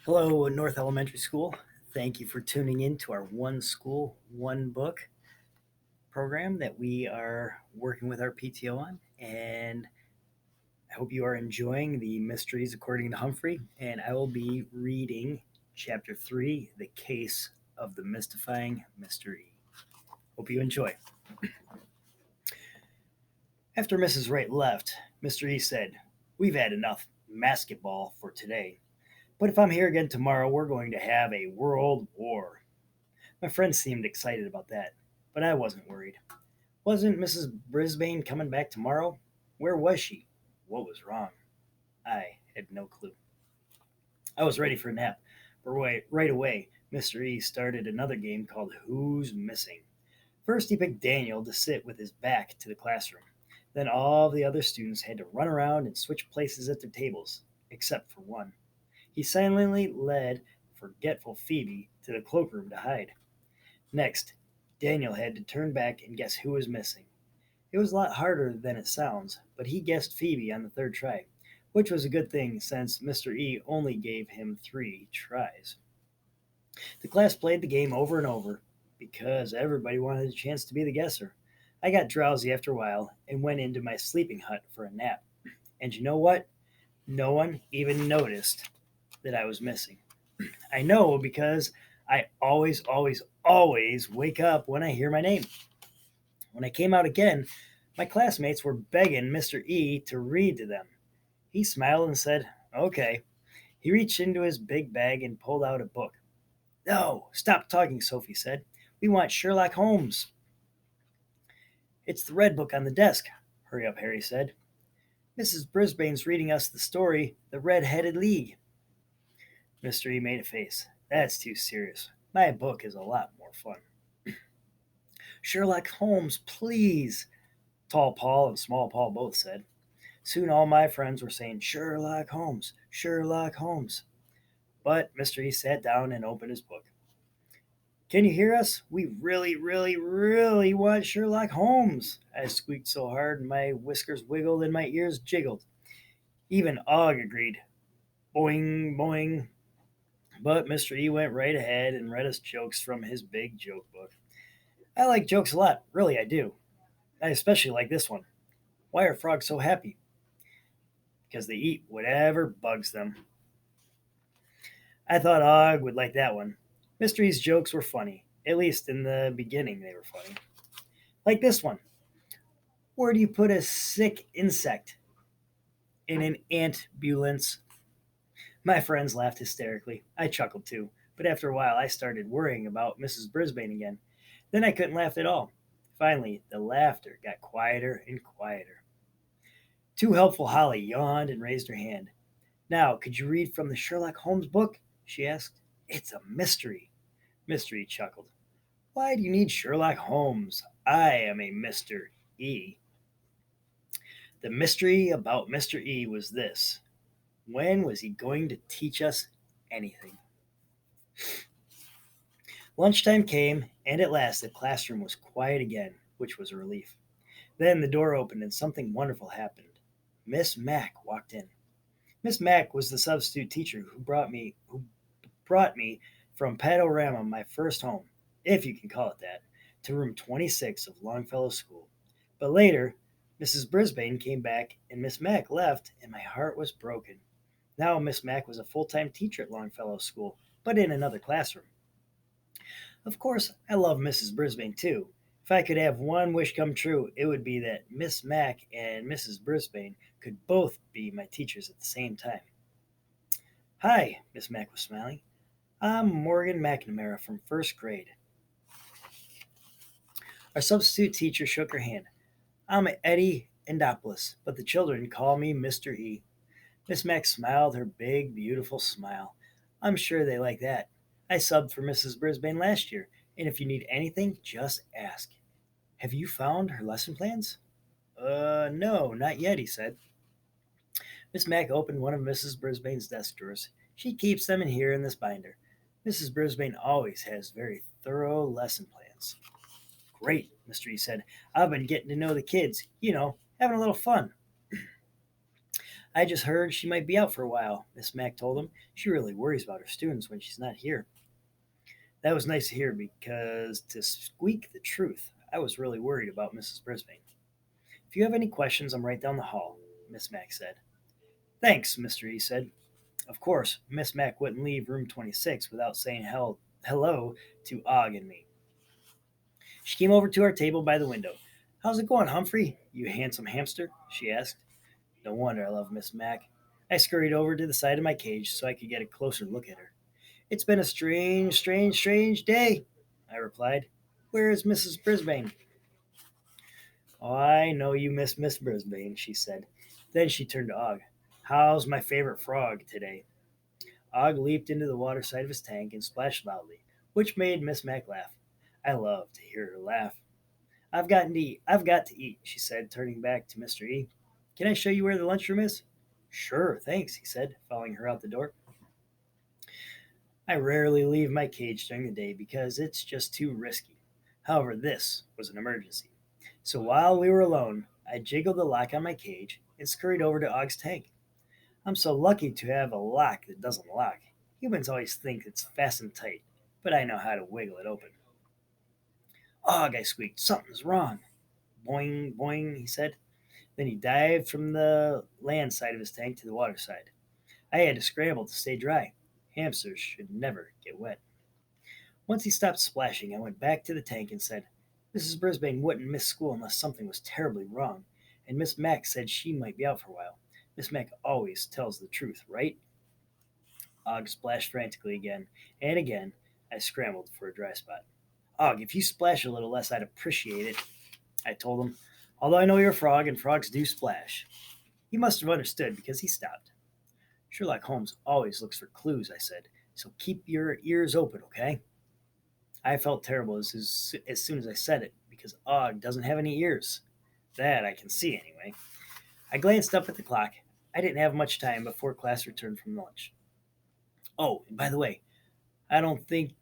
Hello, North Elementary School. Thank you for tuning in to our One School, One Book program that we are working with our PTO on. And I hope you are enjoying the mysteries according to Humphrey. And I will be reading Chapter 3, The Case of the Mystifying Mystery. Hope you enjoy. After Mrs. Wright left, Mr. E said, "We've had enough basketball for today. But if I'm here again tomorrow, we're going to have a world war." My friend seemed excited about that, but I wasn't worried. Wasn't Mrs. Brisbane coming back tomorrow? Where was she? What was wrong? I had no clue. I was ready for a nap, but right away, Mr. E started another game called Who's Missing. First, he picked Daniel to sit with his back to the classroom. Then all the other students had to run around and switch places at their tables, except for one. He silently led forgetful Phoebe to the cloakroom to hide. Next, Daniel had to turn back and guess who was missing. It was a lot harder than it sounds, but he guessed Phoebe on the third try, which was a good thing since Mr. E only gave him 3 tries. The class played the game over and over because everybody wanted a chance to be the guesser. I got drowsy after a while and went into my sleeping hut for a nap. And you know what? No one even noticed that I was missing. I know because I always wake up when I hear my name. When I came out again, my classmates were begging Mr. E to read to them. He smiled and said, "Okay." He reached into his big bag and pulled out a book. "No, stop talking," Sophie said. "We want Sherlock Holmes." "It's the red book on the desk." "Hurry up," Harry said. "Mrs. Brisbane's reading us the story, The Red-Headed League." Mr. E made a face. "That's too serious. My book is a lot more fun." "Sherlock Holmes, please," Tall Paul and Small Paul both said. Soon all my friends were saying, "Sherlock Holmes, Sherlock Holmes." But Mr. E sat down and opened his book. "Can you hear us? We really want Sherlock Holmes." I squeaked so hard my whiskers wiggled and my ears jiggled. Even Og agreed. Boing, boing. But Mr. E went right ahead and read us jokes from his big joke book. I like jokes a lot, really I do. I especially like this one. "Why are frogs so happy?" "Because they eat whatever bugs them." I thought Og would like that one. Mystery's jokes were funny. At least in the beginning, they were funny. Like this one. "Where do you put a sick insect?" "In an ambulance." My friends laughed hysterically. I chuckled too. But after a while, I started worrying about Mrs. Brisbane again. Then I couldn't laugh at all. Finally, the laughter got quieter and quieter. Too Helpful Holly yawned and raised her hand. "Now, could you read from the Sherlock Holmes book?" she asked. "It's a mystery." Mystery chuckled. "Why do you need Sherlock Holmes? I am a Mr. E." The mystery about Mr. E was this: when was he going to teach us anything? Lunchtime came, and at last the classroom was quiet again, which was a relief. Then the door opened and something wonderful happened. Miss Mack walked in. Miss Mack was the substitute teacher who brought me from Panorama, my first home, if you can call it that, to room 26 of Longfellow School. But later, Mrs. Brisbane came back and Miss Mack left, and my heart was broken. Now Miss Mack was a full-time teacher at Longfellow School, but in another classroom. Of course, I love Mrs. Brisbane too. If I could have one wish come true, it would be that Miss Mack and Mrs. Brisbane could both be my teachers at the same time. "Hi," Miss Mack was smiling. "I'm Morgan McNamara from first grade." Our substitute teacher shook her hand. "I'm Eddie Endopoulos, but the children call me Mr. E." Miss Mack smiled her big, beautiful smile. "I'm sure they like that. I subbed for Mrs. Brisbane last year, and if you need anything, just ask. Have you found her lesson plans?" No, not yet," he said. Miss Mack opened one of Mrs. Brisbane's desk drawers. "She keeps them in here in this binder. Mrs. Brisbane always has very thorough lesson plans." "Great," Mr. E said. "I've been getting to know the kids, having a little fun." I just heard she might be out for a while, Miss Mack told him. She really worries about her students when she's not here. That was nice to hear because, to squeak the truth, I was really worried about Mrs. Brisbane. If you have any questions, I'm right down the hall, Miss Mack said. Thanks, Mr. E said. Of course, Miss Mack wouldn't leave room 26 without saying hello to Og and me. She came over to our table by the window. How's it going, Humphrey, you handsome hamster? She asked. No wonder I love Miss Mack. I scurried over to the side of my cage so I could get a closer look at her. It's been a strange day, I replied. Where is Mrs. Brisbane? Oh, I know you miss Miss Brisbane, she said. Then she turned to Og. How's my favorite frog today? Og leaped into the water side of his tank and splashed loudly, which made Miss Mac laugh. I love to hear her laugh. I've got to eat, she said, turning back to Mr. E. Can I show you where the lunchroom is? Sure, thanks, he said, following her out the door. I rarely leave my cage during the day because it's just too risky. However, this was an emergency. So while we were alone, I jiggled the lock on my cage and scurried over to Og's tank. I'm so lucky to have a lock that doesn't lock. Humans always think it's fastened tight, but I know how to wiggle it open. Og, I squeaked, something's wrong. Boing, boing, he said. Then he dived from the land side of his tank to the water side. I had to scramble to stay dry. Hamsters should never get wet. Once he stopped splashing, I went back to the tank and said, Mrs. Brisbane wouldn't miss school unless something was terribly wrong, and Miss Mack said she might be out for a while. Miss Mack always tells the truth, right? Og splashed frantically again, and again I scrambled for a dry spot. Og, if you splash a little less, I'd appreciate it, I told him, although I know you're a frog and frogs do splash. He must have understood because he stopped. Sherlock Holmes always looks for clues, I said, so keep your ears open, okay? I felt terrible as soon as I said it because Og doesn't have any ears. That I can see anyway. I glanced up at the clock. I didn't have much time before class returned from lunch. Oh, and by the way, I don't think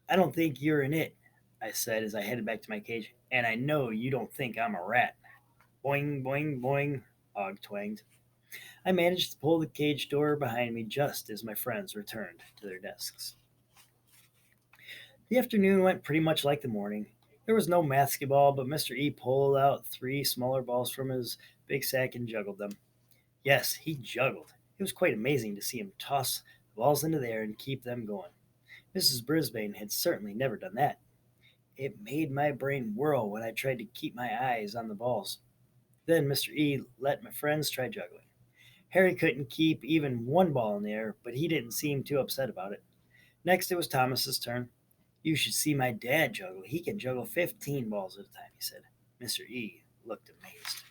I don't think you're in it, I said as I headed back to my cage. And I know you don't think I'm a rat. Boing, boing, boing, Og twanged. I managed to pull the cage door behind me just as my friends returned to their desks. The afternoon went pretty much like the morning. There was no basketball, but Mr. E pulled out three smaller balls from his big sack and juggled them. Yes, he juggled. It was quite amazing to see him toss the balls into the air and keep them going. Mrs. Brisbane had certainly never done that. It made my brain whirl when I tried to keep my eyes on the balls. Then Mr. E let my friends try juggling. Harry couldn't keep even one ball in the air, but he didn't seem too upset about it. Next, it was Thomas's turn. You should see my dad juggle. He can juggle 15 balls at a time, he said. Mr. E looked amazed.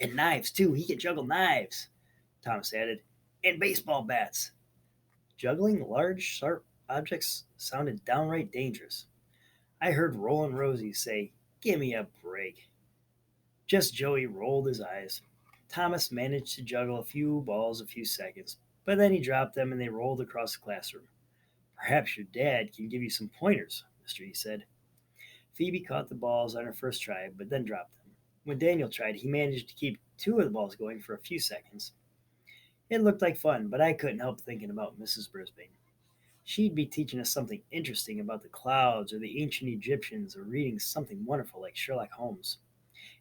And knives, too. He can juggle knives, Thomas added. And baseball bats. Juggling large, sharp objects sounded downright dangerous. I heard Roland Rosie say, Give me a break. Just Joey rolled his eyes. Thomas managed to juggle a few balls a few seconds, but then he dropped them and they rolled across the classroom. Perhaps your dad can give you some pointers, Mr. E said. Phoebe caught the balls on her first try, but then dropped them. When Daniel tried, he managed to keep two of the balls going for a few seconds. It looked like fun, but I couldn't help thinking about Mrs. Brisbane. She'd be teaching us something interesting about the clouds or the ancient Egyptians or reading something wonderful like Sherlock Holmes.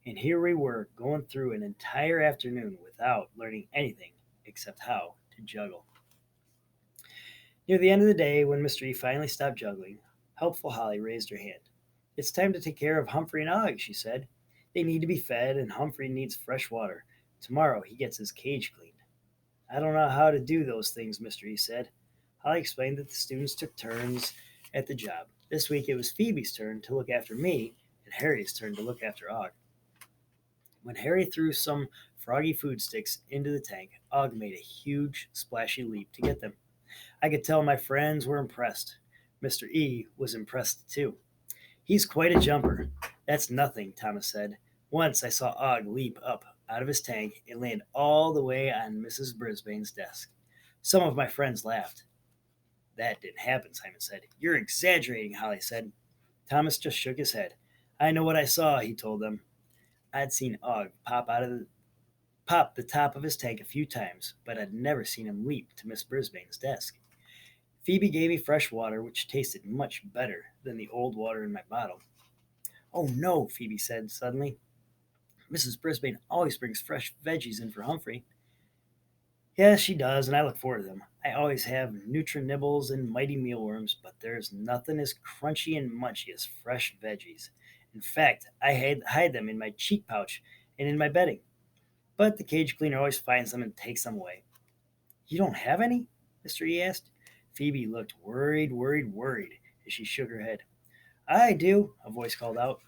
And here we were going through an entire afternoon without learning anything except how to juggle. Near the end of the day, when Mr. E finally stopped juggling, helpful Holly raised her hand. It's time to take care of Humphrey and Og, she said. They need to be fed, and Humphrey needs fresh water. Tomorrow he gets his cage cleaned. I don't know how to do those things, Mr. E said. Holly explained that the students took turns at the job. This week it was Phoebe's turn to look after me, and Harry's turn to look after Og. When Harry threw some froggy food sticks into the tank, Og made a huge, splashy leap to get them. I could tell my friends were impressed. Mr. E was impressed too. He's quite a jumper. That's nothing, Thomas said. Once I saw Og leap up out of his tank and land all the way on Mrs. Brisbane's desk. Some of my friends laughed. That didn't happen, Simon said. You're exaggerating, Holly said. Thomas just shook his head. I know what I saw, he told them. I'd seen Og popped the top of his tank a few times, but I'd never seen him leap to Miss Brisbane's desk. Phoebe gave me fresh water, which tasted much better than the old water in my bottle. Oh no, Phoebe said suddenly. Mrs. Brisbane always brings fresh veggies in for Humphrey. Yes, she does, and I look forward to them. I always have Nutri-Nibbles and Mighty Mealworms, but there's nothing as crunchy and munchy as fresh veggies. In fact, hide them in my cheek pouch and in my bedding. But the cage cleaner always finds them and takes them away. You don't have any? Mr. E asked. Phoebe looked worried as she shook her head. I do, a voice called out.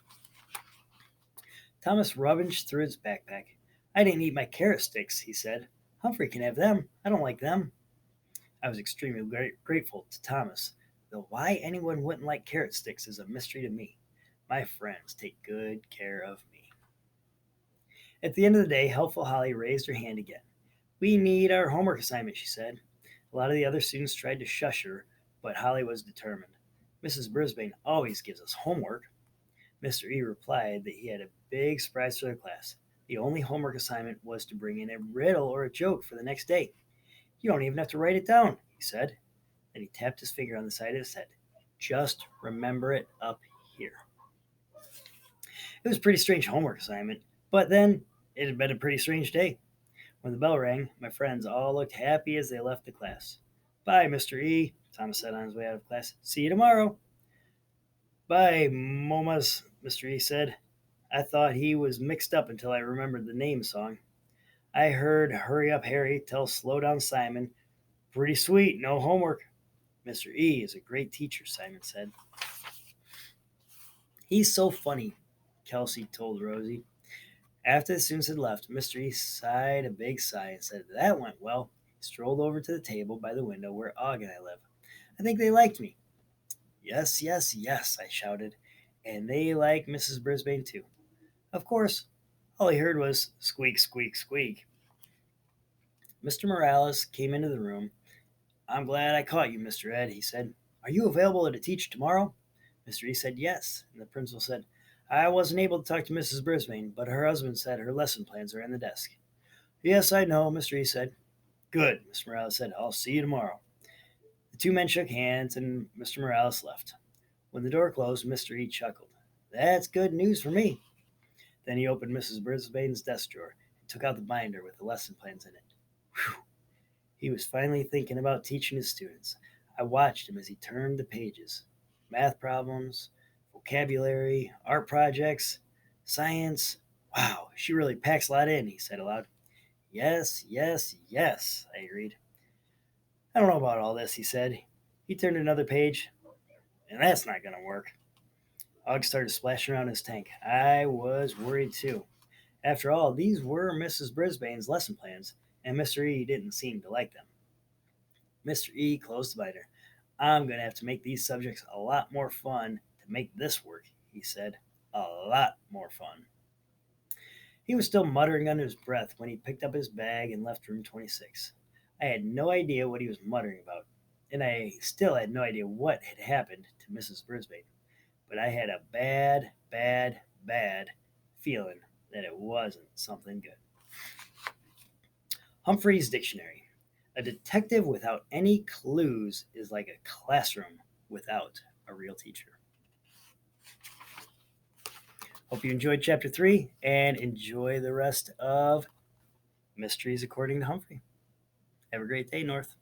Thomas rummaged through his backpack. I didn't eat my carrot sticks, he said. Humphrey can have them. I don't like them. I was extremely grateful to Thomas, though why anyone wouldn't like carrot sticks is a mystery to me. My friends take good care of me. At the end of the day, helpful Holly raised her hand again. We need our homework assignment, she said. A lot of the other students tried to shush her, but Holly was determined. Mrs. Brisbane always gives us homework. Mr. E replied that he had a big surprise for the class. The only homework assignment was to bring in a riddle or a joke for the next day. You don't even have to write it down, he said. Then he tapped his finger on the side of his head. Just remember it up here. It was a pretty strange homework assignment, but then it had been a pretty strange day. When the bell rang, my friends all looked happy as they left the class. Bye, Mr. E, Thomas said on his way out of class. See you tomorrow. Bye, Momas, Mr. E said. I thought he was mixed up until I remembered the name song. I heard Hurry Up Harry tell Slow Down Simon. Pretty sweet, no homework. Mr. E is a great teacher, Simon said. He's so funny, Kelsey told Rosie. After the students had left, Mr. E sighed a big sigh and said, That went well. He strolled over to the table by the window where Og and I live. I think they liked me. Yes, yes, yes, I shouted. And they like Mrs. Brisbane too. Of course, all he heard was squeak, squeak, squeak. Mr. Morales came into the room. I'm glad I caught you, Mr. Ed, he said. Are you available to teach tomorrow? Mr. E said yes, and the principal said, I wasn't able to talk to Mrs. Brisbane, but her husband said her lesson plans are in the desk. Yes, I know, Mr. E said. Good, Mr. Morales said. I'll see you tomorrow. The two men shook hands, and Mr. Morales left. When the door closed, Mr. E chuckled. That's good news for me. Then he opened Mrs. Brisbane's desk drawer and took out the binder with the lesson plans in it. Whew. He was finally thinking about teaching his students. I watched him as he turned the pages. Math problems, vocabulary, art projects, science. Wow, she really packs a lot in, he said aloud. Yes, yes, yes, I agreed. I don't know about all this, he said. He turned another page, and that's not going to work. Og started splashing around his tank. I was worried too. After all, these were Mrs. Brisbane's lesson plans, and Mr. E didn't seem to like them. Mr. E closed the binder. I'm going to have to make these subjects a lot more fun to make this work, he said. A lot more fun. He was still muttering under his breath when he picked up his bag and left room 26. I had no idea what he was muttering about, and I still had no idea what had happened to Mrs. Brisbane. But I had a bad feeling that it wasn't something good. Humphrey's Dictionary. A detective without any clues is like a classroom without a real teacher. Hope you enjoyed chapter 3 and enjoy the rest of Mysteries According to Humphrey. Have a great day, North.